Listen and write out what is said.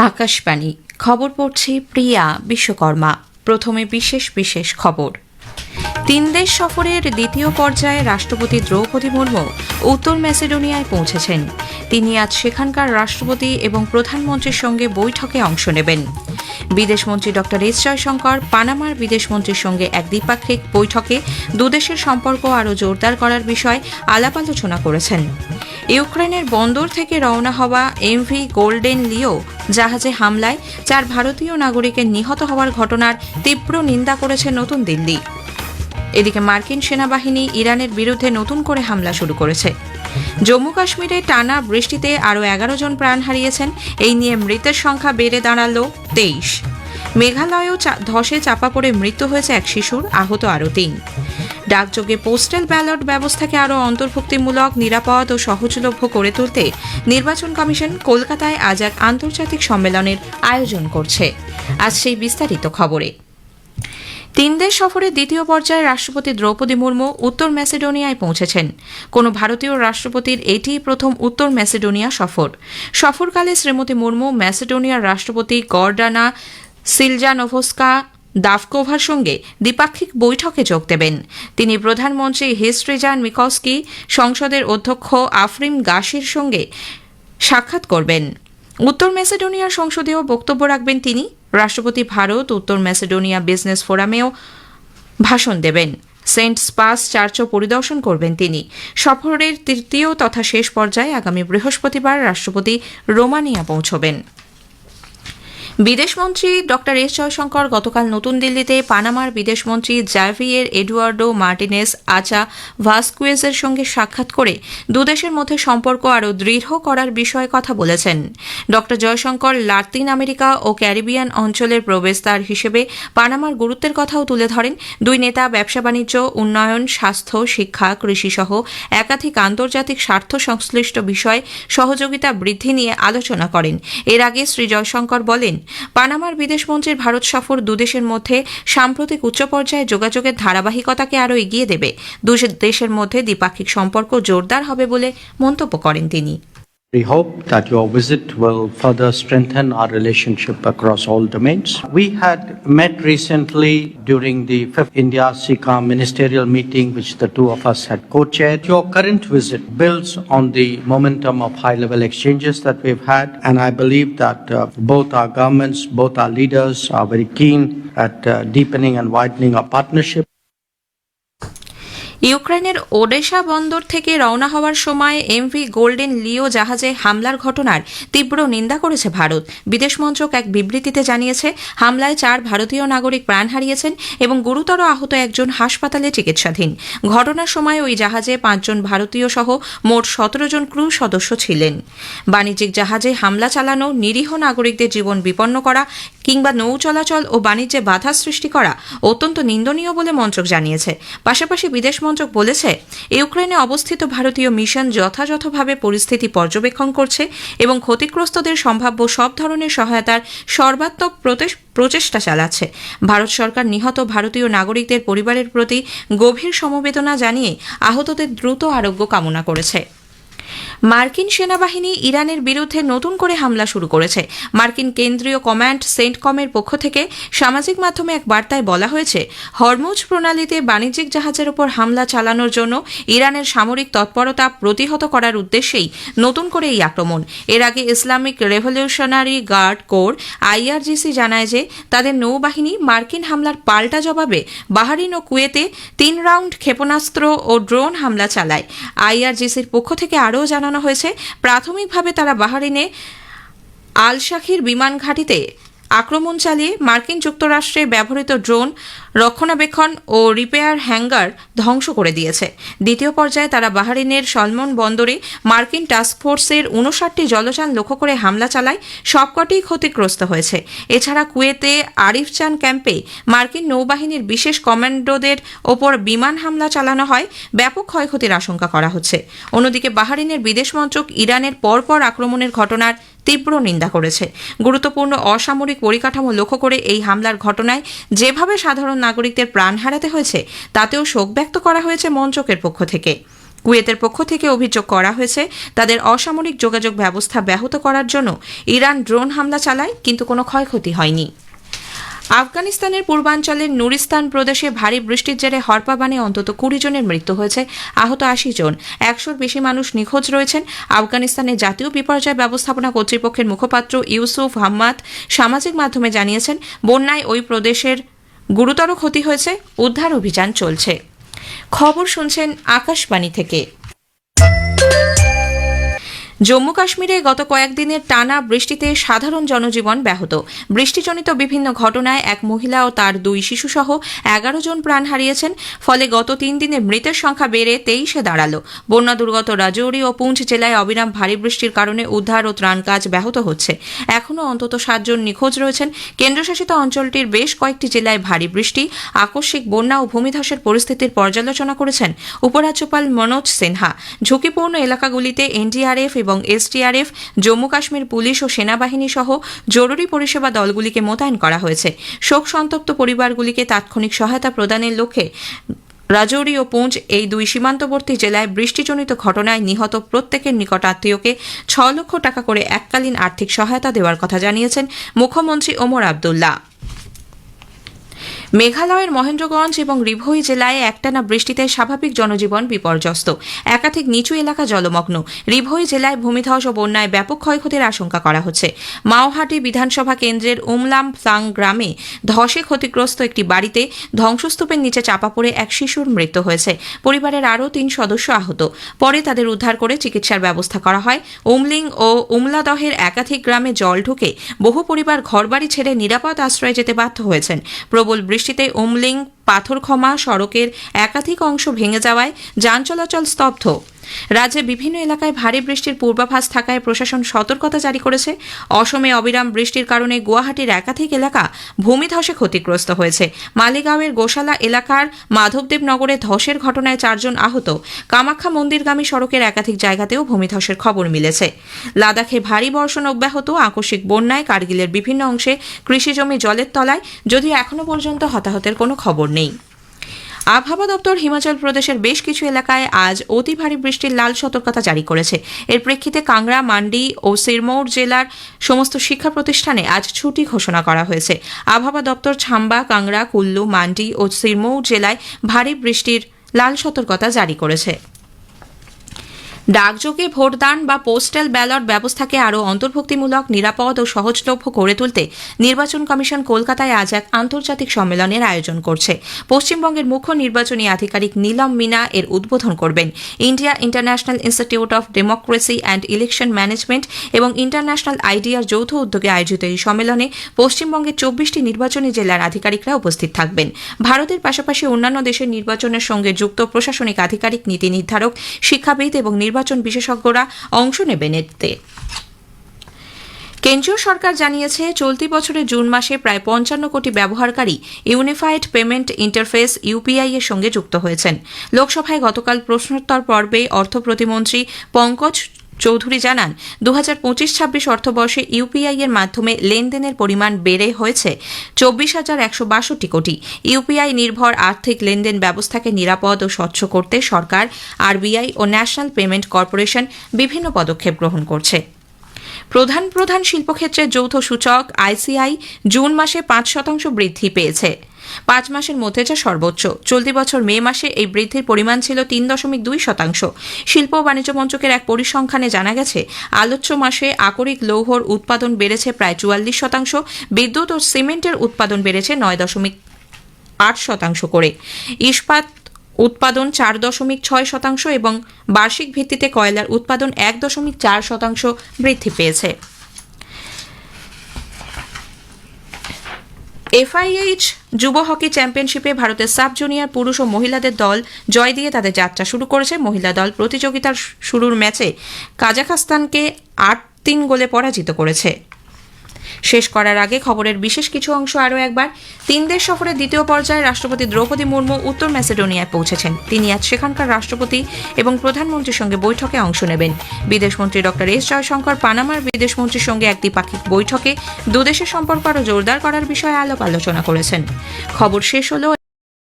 আকাশবাণী খবর পড়ছি প্রিয়া বিশ্বকর্মা। প্রথমে বিশেষ বিশেষ খবর। 3 দেশ সফরের দ্বিতীয় পর্যায়ে রাষ্ট্রপতি দ্রৌপদী মুর্মু উত্তর ম্যাসেডোনিয়ায় পৌঁছেছেন। তিনি আজ সেখানকার রাষ্ট্রপতি এবং প্রধানমন্ত্রীর সঙ্গে বৈঠকে অংশ নেবেন। বিদেশমন্ত্রী ড এস জয়শঙ্কর পানামার বিদেশমন্ত্রীর সঙ্গে এক দ্বিপাক্ষিক বৈঠকে দুদেশের সম্পর্ক আরও জোরদার করার বিষয়ে আলাপ আলোচনা করেছেন। ইউক্রেনের বন্দর থেকে রওনা হওয়া এমভি গোল্ডেন লিও জাহাজে হামলায় 4 ভারতীয় নাগরিকের নিহত হওয়ার ঘটনার তীব্র নিন্দা করেছে নতুন দিল্লি। এদিকে মার্কিন সেনাবাহিনী ইরানের বিরুদ্ধে নতুন করে হামলা শুরু করেছে। জম্মু কাশ্মীরে টানা বৃষ্টিতে আরও 11 জন প্রাণ হারিয়েছেন। এই নিয়ে মৃতের সংখ্যা বেড়ে দাঁড়াল 23। মেঘালয়েও ধসে চাপা পড়ে মৃত্যু হয়েছে এক শিশুর, আহত আরও 3। ডাকযোগে পোস্টাল ব্যালট ব্যবস্থাকে আরও অন্তর্ভুক্তিমূলক, নিরাপদ ও সহজলভ্য করে তুলতে নির্বাচন কমিশন কলকাতায় আজ এক আন্তর্জাতিক সম্মেলনের আয়োজন করছে। আজ সেই বিস্তারিত খবরে। 3 দেশ সফরের দ্বিতীয় পর্যায়ে রাষ্ট্রপতি দ্রৌপদী মুর্মু উত্তর ম্যাসেডোনিয়ায় পৌঁছেছেন। কোনো ভারতীয় রাষ্ট্রপতির এটিই প্রথম উত্তর ম্যাসেডোনিয়া সফর। সফরকালে শ্রীমতী মুর্মু ম্যাসেডোনিয়ার রাষ্ট্রপতি গর্ডানা সিলজানোভস্কা দাভকোভার সঙ্গে দ্বিপাক্ষিক বৈঠকে যোগ দেবেন। তিনি প্রধানমন্ত্রী হিস্ট্রিজান মিকস্কি, সংসদের অধ্যক্ষ আফরিম গাশির সঙ্গে সাক্ষাৎ করবেন। উত্তর ম্যাসেডোনিয়ার সংসদীয় বক্তব্য রাখবেন তিনি। রাষ্ট্রপতি ভারত উত্তর ম্যাসেডোনিয়া বিজনেস ফোরামেও ভাষণ দেবেন। সেন্ট স্পাস চার্চও পরিদর্শন করবেন তিনি। সফরের তৃতীয় তথা শেষ পর্যায়ে আগামী বৃহস্পতিবার রাষ্ট্রপতি রোমানিয়া পৌঁছবেন। বিদেশমন্ত্রী ড এস জয়শঙ্কর গতকাল নতুন দিল্লিতে পানামার বিদেশমন্ত্রী জাভিয়ের এডুয়ার্ডো মার্টিনেস আচা ভাস্কুয়েজের সঙ্গে সাক্ষাৎ করে দুদেশের মধ্যে সম্পর্ক আরও দৃঢ় করার বিষয়ে কথা বলেছেন। ড জয়শঙ্কর লাতিন আমেরিকা ও ক্যারিবিয়ান অঞ্চলের প্রবেশদ্বার হিসেবে পানামার গুরুত্বের কথাও তুলে ধরেন। দুই নেতা ব্যবসা বাণিজ্য, উন্নয়ন, স্বাস্থ্য, শিক্ষা, কৃষিসহ একাধিক আন্তর্জাতিক স্বার্থ সংশ্লিষ্ট বিষয়ে সহযোগিতা বৃদ্ধি নিয়ে আলোচনা করেন। এর আগে শ্রী জয়শঙ্কর বলেন, পানামার বিদেশমন্ত্রীর ভারত সফর দুদেশের মধ্যে সাম্প্রতিক উচ্চ পর্যায়ে যোগাযোগের ধারাবাহিকতাকে আরও এগিয়ে দেবে। দুই দেশের মধ্যে দ্বিপাক্ষিক সম্পর্ক জোরদার হবে বলে মন্তব্য করেন তিনি। We hope that your visit will further strengthen our relationship across all domains. We had met recently during the 5th India-SICA ministerial meeting, which the two of us had co-chaired. Your current visit builds on the momentum of high-level exchanges that we've had, and I believe that both our governments, both our leaders are very keen at deepening and widening our partnership. ইউক্রেনের Odessa বন্দর থেকে রওনা হওয়ার সময় MV golden লিও জাহাজে হামলার ঘটনার তীব্র নিন্দা করেছে ভারত। বিদেশ মন্ত্রক এক বিবৃতিতে জানিয়েছে, হামলায় 4 ভারতীয় নাগরিক প্রাণ হারিয়েছেন এবং গুরুতর আহত একজন হাসপাতালে চিকিৎসাধীন। ঘটনার সময় ওই জাহাজে 5 জন ভারতীয় সহ মোট 17 জন ক্রু সদস্য ছিলেন। বাণিজ্যিক জাহাজে হামলা চালানো, নিরীহ নাগরিকদের জীবন বিপন্ন করা কিংবা নৌ চলাচল ও বাণিজ্যে বাধা সৃষ্টি করা অত্যন্ত নিন্দনীয় বলে মন্ত্রক জানিয়েছে। পাশাপাশি বিদেশ মন্ত্রক বলেছে, ইউক্রেনে অবস্থিত ভারতীয় মিশন যথাযথভাবে পরিস্থিতি পর্যবেক্ষণ করছে এবং ক্ষতিগ্রস্তদের সম্ভাব্য সব ধরনের সহায়তার সর্বাত্মক প্রচেষ্টা চালাচ্ছে। ভারত সরকার নিহত ভারতীয় নাগরিকদের পরিবারের প্রতি গভীর সমবেদনা জানিয়ে আহতদের দ্রুত আরোগ্য কামনা করেছে। মার্কিন সেনাবাহিনী ইরানের বিরুদ্ধে নতুন করে হামলা শুরু করেছে। মার্কিন কেন্দ্রীয় কমান্ড সেন্টকমের পক্ষ থেকে সামাজিক মাধ্যমে এক বার্তায় বলা হয়েছে, হরমুজ প্রণালীতে বাণিজ্যিক জাহাজের উপর হামলা চালানোর জন্য ইরানের সামরিক তৎপরতা প্রতিহত করার উদ্দেশ্যেই নতুন করে এই আক্রমণ। এর আগে Islamic Revolutionary Guard Corps IRGC জানায় যে তাদের নৌবাহিনী মার্কিন হামলার পাল্টা জবাবে বাহরিন ও কুয়েতে 3 রাউন্ড ক্ষেপণাস্ত্র ও ড্রোন হামলা চালায়। আইআরজিসির পক্ষ থেকে আরও জানানো হয়েছে, প্রাথমিকভাবে তারা বাহরিনে আল শাখির বিমান ঘাঁটিতে আক্রমণ চালিয়ে মার্কিন যুক্তরাষ্ট্রে ব্যবহৃত ড্রোন রক্ষণাবেক্ষণ ও রিপেয়ার হ্যাঙ্গার ধ্বংস করে দিয়েছে। দ্বিতীয় পর্যায়ে তারা বাহরিনের সলমন বন্দরে মার্কিন টাস্কফোর্সের 59টি জলযান লক্ষ্য করে হামলা চালায়, সবকটি ক্ষতিগ্রস্ত হয়েছে। এছাড়া কুয়েতে আরিফজান ক্যাম্পে মার্কিন নৌবাহিনীর বিশেষ কমান্ডোদের ওপর বিমান হামলা চালানো হয়, ব্যাপক ক্ষয়ক্ষতির আশঙ্কা করা হচ্ছে। অন্যদিকে বাহরিনের বিদেশ মন্ত্রক ইরানের পরপর আক্রমণের ঘটনার তীব্র নিন্দা করেছে। গুরুত্বপূর্ণ অসামরিক পরিকাঠামো লক্ষ্য করে এই হামলার ঘটনায় যেভাবে সাধারণ নাগরিকদের প্রাণ হারাতে হয়েছে তাতেও শোক ব্যক্ত করা হয়েছে মন্ত্রকের পক্ষ থেকে। কুয়েতের পক্ষ থেকে অভিযোগ করা হয়েছে তাদের অসামরিক যোগাযোগ ব্যবস্থা ব্যাহত করার জন্য ইরান ড্রোন হামলা চালায়, কিন্তু কোনো ক্ষয়ক্ষতি হয়নি। আফগানিস্তানের পূর্বাঞ্চলের নুরিস্তান প্রদেশে ভারী বৃষ্টির জেরে হরপাবানে অন্তত 20 জনের মৃত্যু হয়েছে, আহত 80 জন। 100-র বেশি মানুষ নিখোঁজ রয়েছেন। আফগানিস্তানের জাতীয় বিপর্যয় ব্যবস্থাপনা কর্তৃপক্ষের মুখপাত্র ইউসুফ হাম্মাদ সামাজিক মাধ্যমে জানিয়েছেন, বন্যায় ওই প্রদেশের গুরুতর ক্ষতি হয়েছে, উদ্ধার অভিযান চলছে। খবর শুনছেন আকাশবাণী থেকে। জম্মু কাশ্মীরে গত কয়েকদিনের টানা বৃষ্টিতে সাধারণ জনজীবন ব্যাহত। বৃষ্টিজনিত বিভিন্ন ঘটনায় এক মহিলা ও তার 2 শিশুসহ 11 জন প্রাণ হারিয়েছেন। ফলে গত 3 দিনে মৃতের সংখ্যা বেড়ে 23-এ দাঁড়ালো। বন্যা দুর্গত রাজৌরি ও পুঞ্চ জেলায় অবিরাম ভারী বৃষ্টির কারণে উদ্ধার ও ত্রাণ কাজ ব্যাহত হচ্ছে। এখনও অন্তত 7 জন নিখোঁজ রয়েছেন। কেন্দ্রশাসিত অঞ্চলটির বেশ কয়েকটি জেলায় ভারী বৃষ্টি, আকস্মিক বন্যা ও ভূমিধসের পরিস্থিতির পর্যালোচনা করেছেন উপরাজ্যপাল মনোজ সিনহা। ঝুঁকিপূর্ণ এলাকাগুলিতে এনডিআরএফ এবং এসডিআরএফ, জম্মু কাশ্মীর পুলিশ ও সেনাবাহিনী সহ জরুরি পরিষেবা দলগুলিকে মোতায়েন করা হয়েছে। শোক সন্তপ্ত পরিবারগুলিকে তাৎক্ষণিক সহায়তা প্রদানের লক্ষ্যে রাজৌরি ও পুঞ্চ, এই 2 সীমান্তবর্তী জেলায় বৃষ্টিজনিত ঘটনায় নিহত প্রত্যেকের নিকট আত্মীয়কে 6 লক্ষ টাকা করে এককালীন আর্থিক সহায়তা দেওয়ার কথা জানিয়েছেন মুখ্যমন্ত্রী ওমর আবদুল্লা। মেঘালয়ের মহেন্দ্রগঞ্জ এবং রিভই জেলায় একটানা বৃষ্টিতে স্বাভাবিক জনজীবন বিপর্যস্ত। একাধিক নিচু এলাকা জলমগ্ন। রিভই জেলায় ভূমিধস ও বন্যায় ব্যাপক ক্ষয়ক্ষতির আশঙ্কা করা হচ্ছে। মাওহাটি বিধানসভা কেন্দ্রের উমলাম সাং গ্রামে ধসে ক্ষতিগ্রস্ত একটি বাড়িতে ধ্বংসস্তূপের নিচে চাপা পড়ে এক শিশুর মৃত্যু হয়েছে। পরিবারের আরও 3 সদস্য আহত। পরে তাদের উদ্ধার করে চিকিৎসার ব্যবস্থা করা হয়। উমলিং ও উমলাদহের একাধিক গ্রামে জল ঢুকে বহু পরিবার ঘরবাড়ি ছেড়ে নিরাপদ আশ্রয়ে যেতে বাধ্য হয়েছেন। প্রবল বৃষ্টিতে উমলিং পাথরখমা সড়কের একাধিক অংশ ভেঙে যাওয়ায় যান চলাচল স্তব্ধ। রাজ্যে বিভিন্ন এলাকায় ভারী বৃষ্টির পূর্বাভাস থাকায় প্রশাসন সতর্কতা জারি করেছে। অসমে অবিরাম বৃষ্টির কারণে গুয়াহাটির একাধিক এলাকা ভূমিধসে ক্ষতিগ্রস্ত হয়েছে। মালিগাঁওয়ের গোশালা এলাকার মাধবদেব নগরে ধসের ঘটনায় 4 জন আহত। কামাখ্যা মন্দিরগামী সড়কের একাধিক জায়গাতেও ভূমিধসের খবর মিলেছে। লাদাখে ভারী বর্ষণ অব্যাহত। আকস্মিক বন্যায় কার্গিলের বিভিন্ন অংশে কৃষিজমি জলের তলায়, যদিও এখনও পর্যন্ত হতাহতের কোনো খবর নেই। আবহাওয়া দপ্তর হিমাচল প্রদেশের বেশ কিছু এলাকায় আজ অতি ভারী বৃষ্টির লাল সতর্কতা জারি করেছে। এর প্রেক্ষিতে কাংড়া, মান্ডি ও সিরমৌর জেলার সমস্ত শিক্ষা প্রতিষ্ঠানে আজ ছুটি ঘোষণা করা হয়েছে। আবহাওয়া দপ্তর ছাম্বা, কাংড়া, কুল্লু, মান্ডি ও সিরমৌর জেলায় ভারী বৃষ্টির লাল সতর্কতা জারি করেছে। ডাকযোগে ভোটদান বা পোস্টাল ব্যালট ব্যবস্থাকে আরও অন্তর্ভুক্তিমূলক, নিরাপদ ও সহজলভ্য করে তুলতে নির্বাচন কমিশন কলকাতায় আজ এক আন্তর্জাতিক সম্মেলনের আয়োজন করছে। পশ্চিমবঙ্গের মুখ্য নির্বাচনী আধিকারিক নীলম মিনা এর উদ্বোধন করবেন। India international institute of democracy and election management এবং ইন্টারন্যাশনাল আইডিয়ার যৌথ উদ্যোগে আয়োজিত এই সম্মেলনে পশ্চিমবঙ্গের 24টি নির্বাচনী জেলার আধিকারিকরা উপস্থিত থাকবেন। ভারতের পাশাপাশি অন্যান্য দেশের নির্বাচনের সঙ্গে যুক্ত প্রশাসনিক আধিকারিক, নীতি নির্ধারক, শিক্ষাবিদ এবং নির্বাচন বিশেষজ্ঞরা অংশ নেবেন এতে। কেন্দ্রীয় সরকার জানিয়েছে, চলতি বছরের জুন মাসে প্রায় 55 কোটি ব্যবহারকারী ইউনিফাইড পেমেন্ট ইন্টারফেস ইউপিআই এর সঙ্গে যুক্ত হয়েছেন। লোকসভায় গতকাল প্রশ্নোত্তর পর্বে অর্থ প্রতিমন্ত্রী পঙ্কজ চৌধুরী জানান, 2025-26 অর্থবর্ষে ইউপিআই এর মাধ্যমে লেনদেনের পরিমাণ বেড়ে হয়েছে 24,162 কোটি। ইউপিআই নির্ভর আর্থিক লেনদেন ব্যবস্থাকে নিরাপদ ও স্বচ্ছ করতে সরকার, আরবিআই ও ন্যাশনাল পেমেন্ট কর্পোরেশন বিভিন্ন পদক্ষেপ গ্রহণ করছে। প্রধান শিল্পক্ষেত্রের যৌথ সূচক আইসিআই জুন মাসে 5% বৃদ্ধি পেয়েছে, 5 মাসের মধ্যে যা সর্বোচ্চ। চলতি বছর মে মাসে এই বৃদ্ধির পরিমাণ ছিল 3.2%। শিল্প ও বাণিজ্য মন্ত্রকের এক পরিসংখ্যানে জানা গেছে, আলোচ্য মাসে আকরিক লৌহর উৎপাদন বেড়েছে প্রায় 44%, বিদ্যুৎ ও সিমেন্টের উৎপাদন বেড়েছে 9.8% করে। ইস্পাত উৎপাদন 4.6% এবং বার্ষিক ভিত্তিতে কয়লার উৎপাদন 1.4% বৃদ্ধি পেয়েছে। এফআইএইচ যুব হকি চ্যাম্পিয়নশিপে ভারতের সাব জুনিয়র পুরুষ ও মহিলাদের দল জয় দিয়ে তাদের যাত্রা শুরু করেছে। মহিলা দল প্রতিযোগিতার শুরুর ম্যাচে কাজাখস্তানকে 8-3 গোলে পরাজিত করেছে। শেষ করার আগে খবরের বিশেষ কিছু অংশ আরও একবার। 3 দেশ সফরের দ্বিতীয় পর্যায়ে রাষ্ট্রপতি দ্রৌপদী মুর্মু উত্তর ম্যাসেডোনিয়ায় পৌঁছেছেন। তিনি আজ সেখানকার রাষ্ট্রপতি এবং প্রধানমন্ত্রীর সঙ্গে বৈঠকে অংশ নেবেন। বিদেশমন্ত্রী ডক্টর এস জয়শঙ্কর পানামার বিদেশমন্ত্রীর সঙ্গে এক দ্বিপাক্ষিক বৈঠকে দুদেশের সম্পর্ক আরও জোরদার করার বিষয়ে আলাপ আলোচনা করেছেন। খবর শেষ হলো।